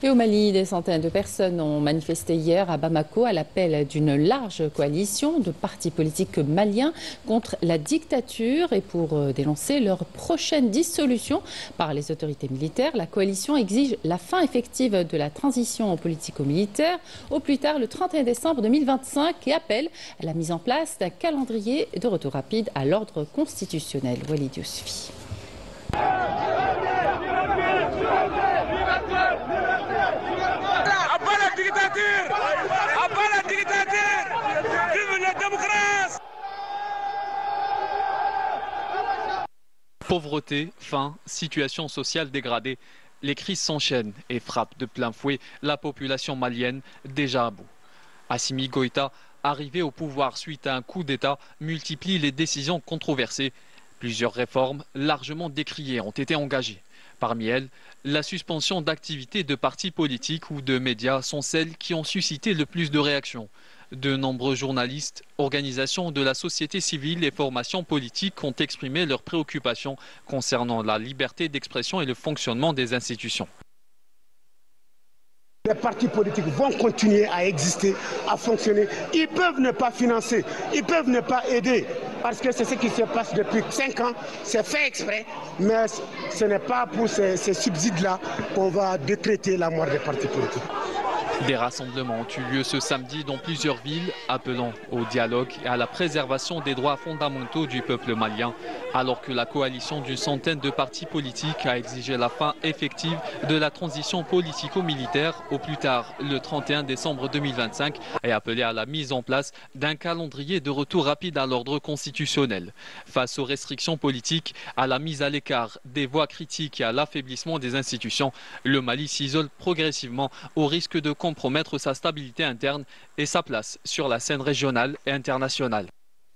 Et au Mali, des centaines de personnes ont manifesté hier à Bamako à l'appel d'une large coalition de partis politiques maliens contre la dictature et pour dénoncer leur prochaine dissolution par les autorités militaires. La coalition exige la fin effective de la transition politico-militaire au plus tard le 31 décembre 2025 et appelle à la mise en place d'un calendrier de retour rapide à l'ordre constitutionnel. Walid Yousfi. Pauvreté, faim, situation sociale dégradée, les crises s'enchaînent et frappent de plein fouet la population malienne déjà à bout. Assimi Goïta, arrivé au pouvoir suite à un coup d'État, multiplie les décisions controversées. Plusieurs réformes largement décriées ont été engagées. Parmi elles, la suspension d'activités de partis politiques ou de médias sont celles qui ont suscité le plus de réactions. De nombreux journalistes, organisations de la société civile et formations politiques ont exprimé leurs préoccupations concernant la liberté d'expression et le fonctionnement des institutions. Les partis politiques vont continuer à exister, à fonctionner. Ils peuvent ne pas financer, ils peuvent ne pas aider, parce que c'est ce qui se passe depuis 5 ans, c'est fait exprès, mais ce n'est pas pour ces subsides-là qu'on va décréter la mort des partis politiques. Des rassemblements ont eu lieu ce samedi dans plusieurs villes, appelant au dialogue et à la préservation des droits fondamentaux du peuple malien, alors que la coalition d'une centaine de partis politiques a exigé la fin effective de la transition politico-militaire au plus tard le 31 décembre 2025 et appelé à la mise en place d'un calendrier de retour rapide à l'ordre constitutionnel. Face aux restrictions politiques, à la mise à l'écart des voix critiques et à l'affaiblissement des institutions, le Mali s'isole progressivement au risque de compromettre sa stabilité interne et sa place sur la scène régionale et internationale.